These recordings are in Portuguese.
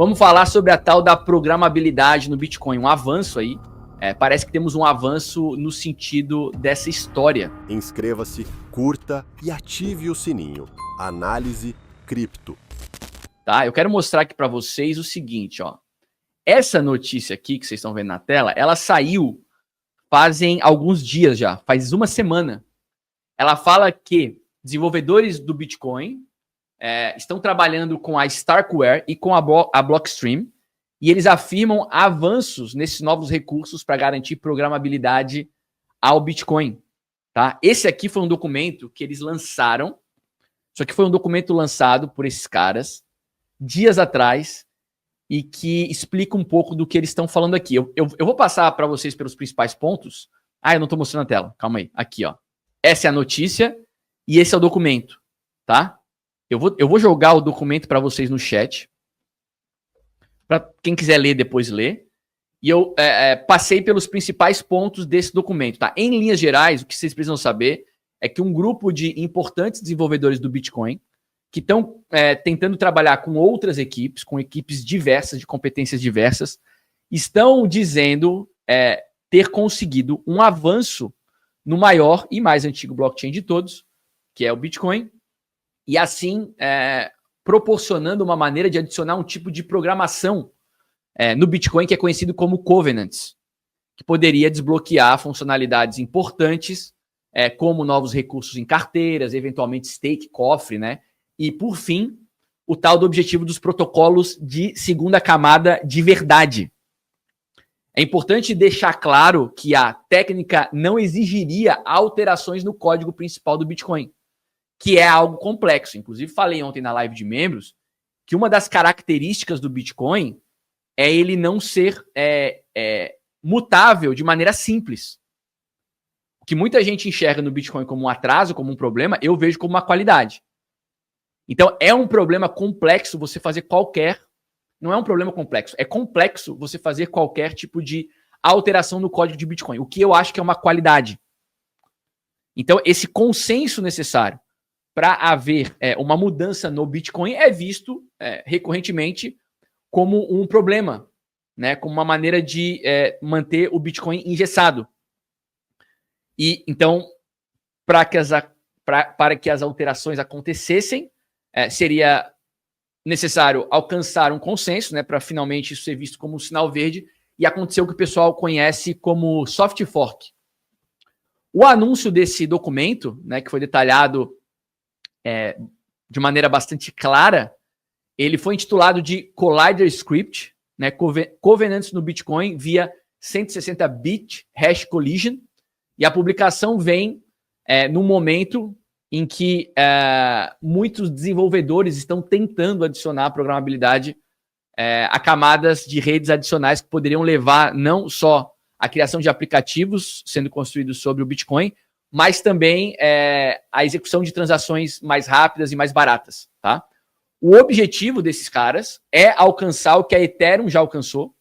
Vamos falar sobre a tal da programabilidade no Bitcoin, um avanço aí. Parece que temos um avanço no sentido dessa história. Inscreva-se, curta e ative o sininho. Análise Cripto. Tá? Eu quero mostrar aqui para vocês o seguinte, ó. Essa notícia aqui que vocês estão vendo na tela, ela saiu fazem alguns dias já, faz uma semana. Ela fala que desenvolvedores do Bitcoin estão trabalhando com a Starkware e com a Blockstream, e eles afirmam avanços nesses novos recursos para garantir programabilidade ao Bitcoin. Tá? Esse aqui foi um documento que eles lançaram, isso aqui foi um documento lançado por esses caras dias atrás e que explica um pouco do que eles estão falando aqui. Eu vou passar para vocês pelos principais pontos. Eu não estou mostrando a tela, calma aí. Aqui, ó. Essa é a notícia e esse é o documento, tá? Eu vou jogar o documento para vocês no chat. Para quem quiser ler, depois ler. E eu passei pelos principais pontos desse documento, tá? Em linhas gerais, o que vocês precisam saber é que um grupo de importantes desenvolvedores do Bitcoin que estão tentando trabalhar com outras equipes, com equipes diversas, de competências diversas, estão dizendo ter conseguido um avanço no maior e mais antigo blockchain de todos, que é o Bitcoin, e assim proporcionando uma maneira de adicionar um tipo de programação no Bitcoin que é conhecido como Covenants, que poderia desbloquear funcionalidades importantes, como novos recursos em carteiras, eventualmente stake, cofre, né? E, por fim, o tal do objetivo dos protocolos de segunda camada de verdade. É importante deixar claro que a técnica não exigiria alterações no código principal do Bitcoin, que é algo complexo. Inclusive, falei ontem na live de membros que uma das características do Bitcoin é ele não ser mutável de maneira simples. O que muita gente enxerga no Bitcoin como um atraso, como um problema, eu vejo como uma qualidade. Então, é um problema complexo você fazer qualquer... Não é um problema complexo. É complexo você fazer qualquer tipo de alteração no código de Bitcoin. O que eu acho que é uma qualidade. Então, esse consenso necessário para haver uma mudança no Bitcoin é visto recorrentemente como um problema, né? Como uma maneira de manter o Bitcoin engessado. E, então, para que as alterações acontecessem, seria necessário alcançar um consenso, né, para finalmente isso ser visto como um sinal verde e acontecer o que o pessoal conhece como soft fork. O anúncio desse documento, né, que foi detalhado de maneira bastante clara, ele foi intitulado de Collider Script, né, Covenants no Bitcoin via 160-bit hash collision, e a publicação vem no momento em que muitos desenvolvedores estão tentando adicionar programabilidade a camadas de redes adicionais que poderiam levar não só a criação de aplicativos sendo construídos sobre o Bitcoin, mas também a execução de transações mais rápidas e mais baratas. Tá? O objetivo desses caras é alcançar o que a Ethereum já alcançou,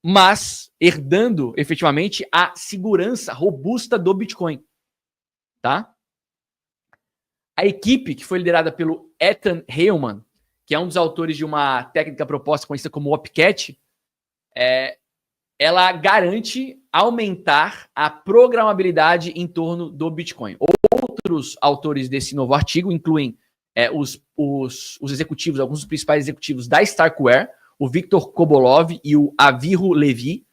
mas herdando efetivamente a segurança robusta do Bitcoin. Tá? A equipe, que foi liderada pelo Ethan Heyman, que é um dos autores de uma técnica proposta conhecida como Opcat, ela garante aumentar a programabilidade em torno do Bitcoin. Outros autores desse novo artigo incluem os executivos, alguns dos principais executivos da Starkware, o Victor Kobolov e o Avihu Levi,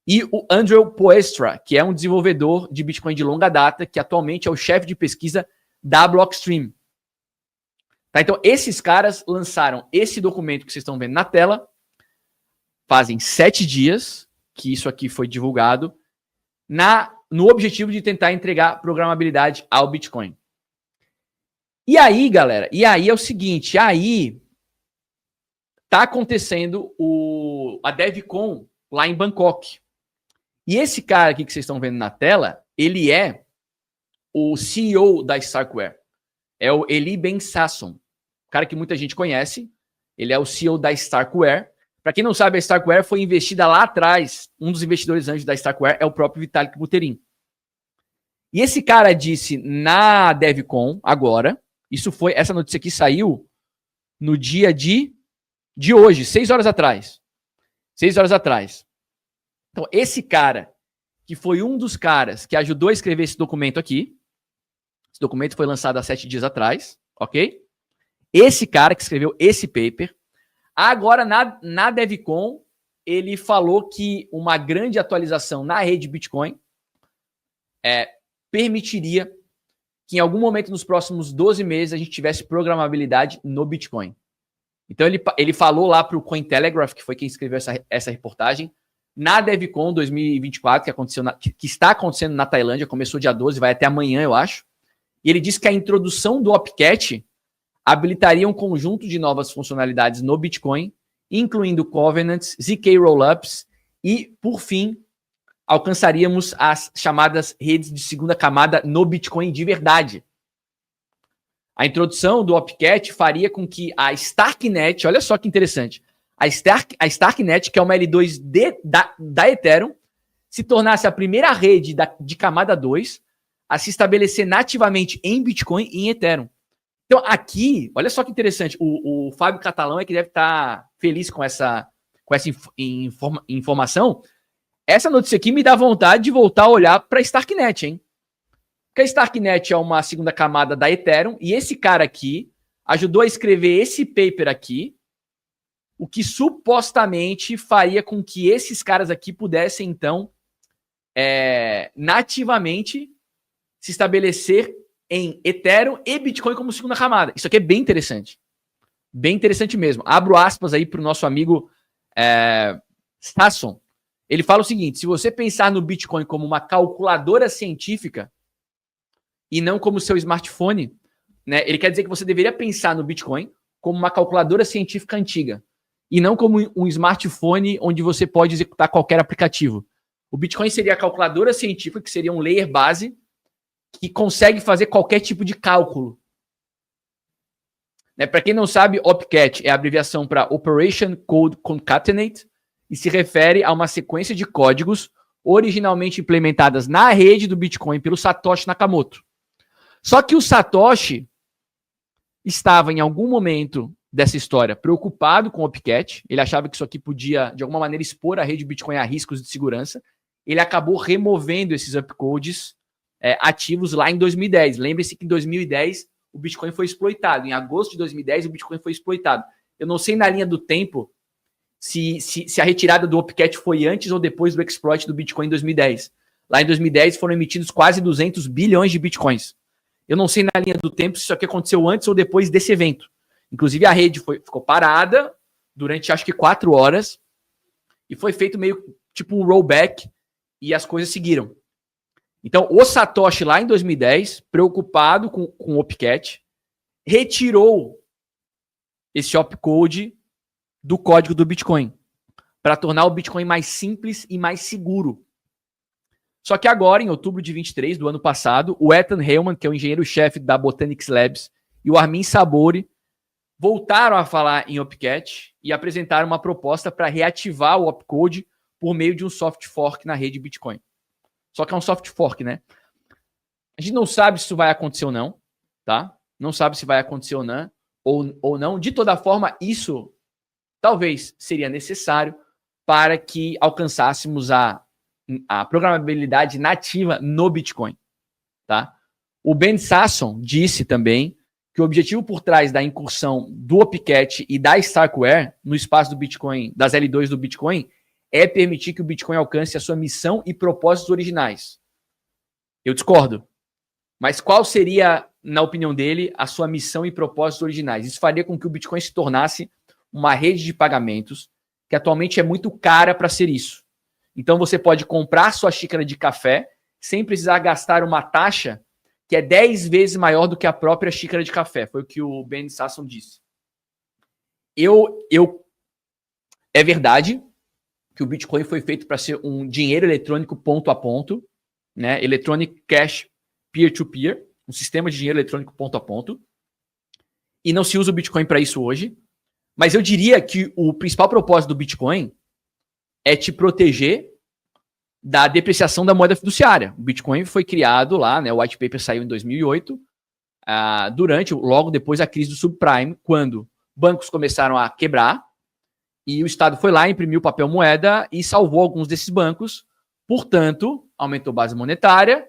e o Andrew Poelstra, que é um desenvolvedor de Bitcoin de longa data, que atualmente é o chefe de pesquisa da Blockstream. Tá, então, esses caras lançaram esse documento que vocês estão vendo na tela, fazem 7 dias que isso aqui foi divulgado, no objetivo de tentar entregar programabilidade ao Bitcoin. E aí, galera, é o seguinte, aí tá acontecendo a DevCon lá em Bangkok. E esse cara aqui que vocês estão vendo na tela, ele é o CEO da Starkware. É o Eli Ben Sasson. Cara que muita gente conhece. Ele é o CEO da Starkware. Para quem não sabe, a Starkware foi investida lá atrás. Um dos investidores anjos da Starkware é o próprio Vitalik Buterin. E esse cara disse na DevCon, agora, essa notícia aqui saiu no dia de de hoje, 6 horas atrás. 6 horas atrás. Então, esse cara, que foi um dos caras que ajudou a escrever esse documento aqui, esse documento foi lançado há 7 dias atrás, ok? Esse cara que escreveu esse paper, agora na DevCon, ele falou que uma grande atualização na rede Bitcoin permitiria que em algum momento nos próximos 12 meses a gente tivesse programabilidade no Bitcoin. Então ele falou lá para o Cointelegraph, que foi quem escreveu essa reportagem, na DevCon 2024, que está acontecendo na Tailândia, começou dia 12, vai até amanhã, eu acho. E ele disse que a introdução do Opcat habilitaria um conjunto de novas funcionalidades no Bitcoin, incluindo covenants, ZK rollups e, por fim, alcançaríamos as chamadas redes de segunda camada no Bitcoin de verdade. A introdução do Opcat faria com que a Starknet, olha só que interessante, a Starknet, que é uma L2 da Ethereum, se tornasse a primeira rede de camada 2 a se estabelecer nativamente em Bitcoin e em Ethereum. Então, aqui, olha só que interessante, o Fábio Catalão é que deve estar feliz com essa informação. Essa notícia aqui me dá vontade de voltar a olhar para a Starknet, hein? Porque a Starknet é uma segunda camada da Ethereum, e esse cara aqui ajudou a escrever esse paper aqui, o que supostamente faria com que esses caras aqui pudessem, então, nativamente se estabelecer em Ethereum e Bitcoin como segunda camada. Isso aqui é bem interessante. Bem interessante mesmo. Abro aspas aí para o nosso amigo Sasson. Ele fala o seguinte: se você pensar no Bitcoin como uma calculadora científica e não como seu smartphone, né, ele quer dizer que você deveria pensar no Bitcoin como uma calculadora científica antiga e não como um smartphone onde você pode executar qualquer aplicativo. O Bitcoin seria a calculadora científica, que seria um layer base, que consegue fazer qualquer tipo de cálculo. Né? Para quem não sabe, Opcat é a abreviação para Operation Code Concatenate e se refere a uma sequência de códigos originalmente implementadas na rede do Bitcoin pelo Satoshi Nakamoto. Só que o Satoshi estava, em algum momento dessa história, preocupado com o Opcat. Ele achava que isso aqui podia, de alguma maneira, expor a rede Bitcoin a riscos de segurança. Ele acabou removendo esses upcodes ativos lá em 2010. Lembre-se que em 2010 o Bitcoin foi exploitado. Em agosto de 2010 o Bitcoin foi exploitado. Eu não sei na linha do tempo se a retirada do Opcat foi antes ou depois do exploit do Bitcoin em 2010. Lá em 2010 foram emitidos quase 200 bilhões de Bitcoins. Eu não sei na linha do tempo se isso aqui aconteceu antes ou depois desse evento. Inclusive a rede ficou parada durante acho que 4 horas e foi feito meio tipo um rollback e as coisas seguiram. Então, o Satoshi, lá em 2010, preocupado com o Opcat, retirou esse opcode do código do Bitcoin para tornar o Bitcoin mais simples e mais seguro. Só que agora, em outubro de 23 do ano passado, o Ethan Hellman, que é o engenheiro-chefe da Botanics Labs, e o Armin Sabori voltaram a falar em Opcat e apresentaram uma proposta para reativar o opcode por meio de um soft fork na rede Bitcoin. Só que é um soft fork, né? A gente não sabe se isso vai acontecer ou não, tá? Não sabe se vai acontecer ou não. De toda forma, isso talvez seria necessário para que alcançássemos a programabilidade nativa no Bitcoin, tá? O Ben Sasson disse também que o objetivo por trás da incursão do Opcat e da Starkware no espaço do Bitcoin, das L2 do Bitcoin, é permitir que o Bitcoin alcance a sua missão e propósitos originais. Eu discordo. Mas qual seria, na opinião dele, a sua missão e propósitos originais? Isso faria com que o Bitcoin se tornasse uma rede de pagamentos que atualmente é muito cara para ser isso. Então você pode comprar sua xícara de café sem precisar gastar uma taxa que é 10 vezes maior do que a própria xícara de café. Foi o que o Ben Sasson disse. É verdade que o Bitcoin foi feito para ser um dinheiro eletrônico ponto a ponto, né? Electronic Cash Peer-to-Peer, um sistema de dinheiro eletrônico ponto a ponto. E não se usa o Bitcoin para isso hoje. Mas eu diria que o principal propósito do Bitcoin é te proteger da depreciação da moeda fiduciária. O Bitcoin foi criado lá, né? O white paper saiu em 2008, logo depois da crise do subprime, quando bancos começaram a quebrar, E o Estado foi lá, imprimiu papel moeda e salvou alguns desses bancos. Portanto, aumentou a base monetária,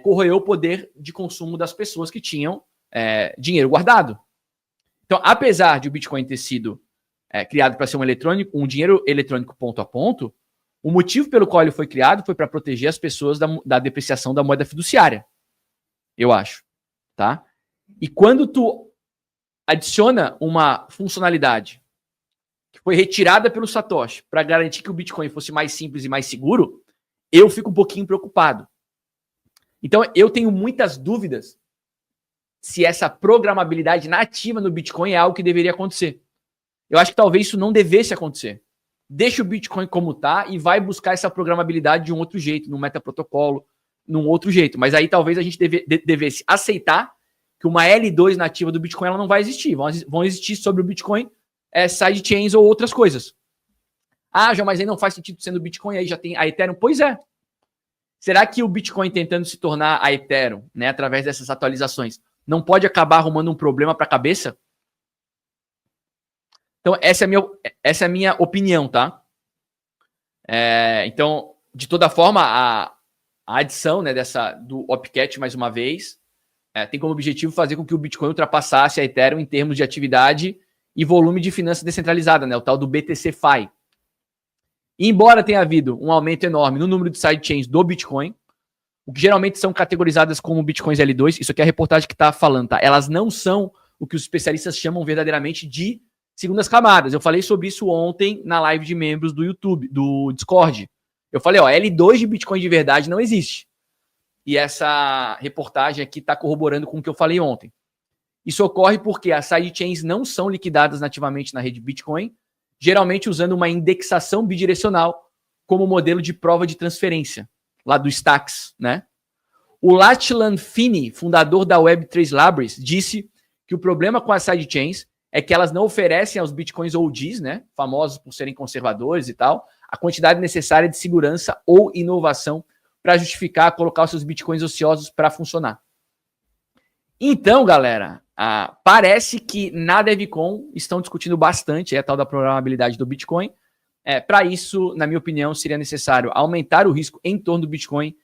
corroeu o poder de consumo das pessoas que tinham dinheiro guardado. Então, apesar de o Bitcoin ter sido criado para ser um dinheiro eletrônico ponto a ponto, o motivo pelo qual ele foi criado foi para proteger as pessoas da depreciação da moeda fiduciária. Eu acho. Tá? E quando tu adiciona uma funcionalidade que foi retirada pelo Satoshi para garantir que o Bitcoin fosse mais simples e mais seguro, eu fico um pouquinho preocupado. Então, eu tenho muitas dúvidas se essa programabilidade nativa no Bitcoin é algo que deveria acontecer. Eu acho que talvez isso não devesse acontecer. Deixa o Bitcoin como está e vai buscar essa programabilidade de um outro jeito, num metaprotocolo, num outro jeito. Mas aí talvez a gente devesse aceitar que uma L2 nativa do Bitcoin ela não vai existir. Vão existir sobre o Bitcoin sidechains ou outras coisas. Ah, João, mas aí não faz sentido sendo o Bitcoin, aí já tem a Ethereum. Pois é. Será que o Bitcoin tentando se tornar a Ethereum, né, através dessas atualizações, não pode acabar arrumando um problema para a cabeça? Então, essa é a minha opinião, tá? Então, de toda forma, a adição, né, do Opcat, mais uma vez, tem como objetivo fazer com que o Bitcoin ultrapassasse a Ethereum em termos de atividade e volume de finança descentralizada, né, o tal do BTC-FI. E embora tenha havido um aumento enorme no número de sidechains do Bitcoin, o que geralmente são categorizadas como Bitcoins L2, isso aqui é a reportagem que está falando, tá? Elas não são o que os especialistas chamam verdadeiramente de segundas camadas. Eu falei sobre isso ontem na live de membros do YouTube, do Discord. Eu falei, L2 de Bitcoin de verdade não existe. E essa reportagem aqui está corroborando com o que eu falei ontem. Isso ocorre porque as sidechains não são liquidadas nativamente na rede Bitcoin, geralmente usando uma indexação bidirecional como modelo de prova de transferência, lá do Stacks, né? O Lachlan Finney, fundador da Web3 Labs, disse que o problema com as sidechains é que elas não oferecem aos Bitcoins OGs, né, famosos por serem conservadores e tal, a quantidade necessária de segurança ou inovação para justificar colocar os seus Bitcoins ociosos para funcionar. Então, galera, parece que na DevCon estão discutindo bastante a tal da programabilidade do Bitcoin. Para isso, na minha opinião, seria necessário aumentar o risco em torno do Bitcoin.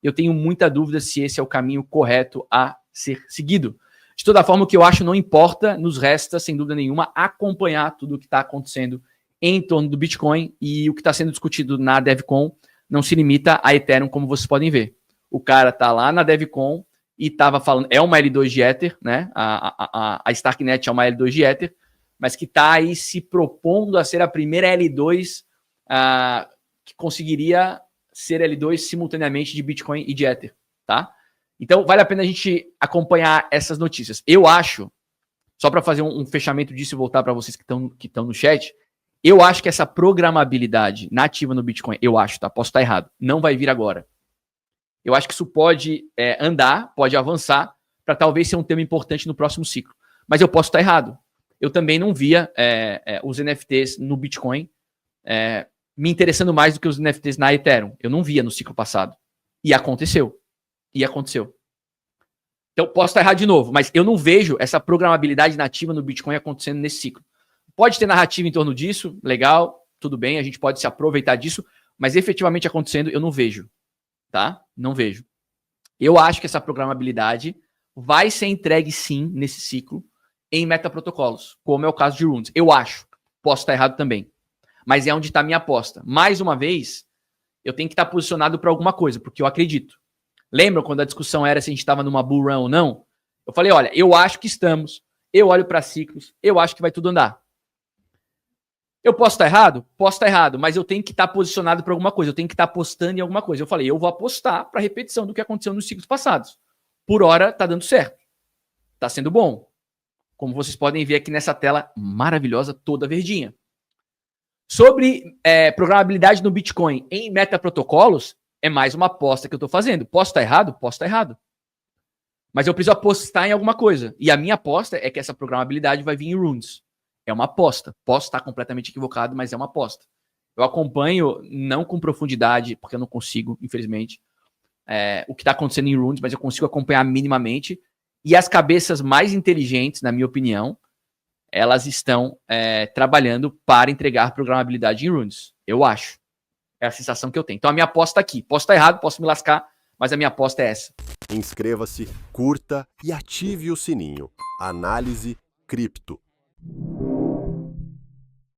Eu tenho muita dúvida se esse é o caminho correto a ser seguido. De toda forma, o que eu acho não importa, nos resta, sem dúvida nenhuma, acompanhar tudo o que está acontecendo em torno do Bitcoin, e o que está sendo discutido na DevCon não se limita a Ethereum, como vocês podem ver. O cara está lá na DevCon e estava falando, é uma L2 de Ether, né? A Starknet é uma L2 de Ether, mas que está aí se propondo a ser a primeira L2 que conseguiria ser L2 simultaneamente de Bitcoin e de Ether, tá? Então, vale a pena a gente acompanhar essas notícias. Eu acho, só para fazer um fechamento disso e voltar para vocês que estão no chat, eu acho que essa programabilidade nativa no Bitcoin, eu acho, tá? Posso estar errado, não vai vir agora. Eu acho que isso pode andar, pode avançar, para talvez ser um tema importante no próximo ciclo. Mas eu posso estar errado. Eu também não via os NFTs no Bitcoin me interessando mais do que os NFTs na Ethereum. Eu não via no ciclo passado. E aconteceu. Então, posso estar errado de novo, mas eu não vejo essa programabilidade nativa no Bitcoin acontecendo nesse ciclo. Pode ter narrativa em torno disso, legal, tudo bem, a gente pode se aproveitar disso, mas efetivamente acontecendo, eu não vejo. Tá? Não vejo. Eu acho que essa programabilidade vai ser entregue, sim, nesse ciclo, em metaprotocolos, como é o caso de Runes. Eu acho. Posso estar errado também. Mas é onde está a minha aposta. Mais uma vez, eu tenho que estar posicionado para alguma coisa, porque eu acredito. Lembram quando a discussão era se a gente estava numa bull run ou não? Eu falei, olha, eu acho que estamos, eu olho para ciclos, eu acho que vai tudo andar. Eu posso estar errado? Posso estar errado, mas eu tenho que estar posicionado para alguma coisa, eu tenho que estar apostando em alguma coisa. Eu falei, eu vou apostar para a repetição do que aconteceu nos ciclos passados. Por hora, está dando certo. Está sendo bom. Como vocês podem ver aqui nessa tela maravilhosa, toda verdinha. Sobre programabilidade no Bitcoin em metaprotocolos, é mais uma aposta que eu estou fazendo. Posso estar errado? Posso estar errado. Mas eu preciso apostar em alguma coisa. E a minha aposta é que essa programabilidade vai vir em Runes. É uma aposta. Posso estar completamente equivocado, mas é uma aposta. Eu acompanho, não com profundidade, porque eu não consigo, infelizmente, o que está acontecendo em Runes, mas eu consigo acompanhar minimamente. E as cabeças mais inteligentes, na minha opinião, elas estão trabalhando para entregar programabilidade em runes. Eu acho. É a sensação que eu tenho. Então a minha aposta tá aqui. Posso estar errado, posso me lascar, mas a minha aposta é essa. Inscreva-se, curta e ative o sininho. Análise Cripto.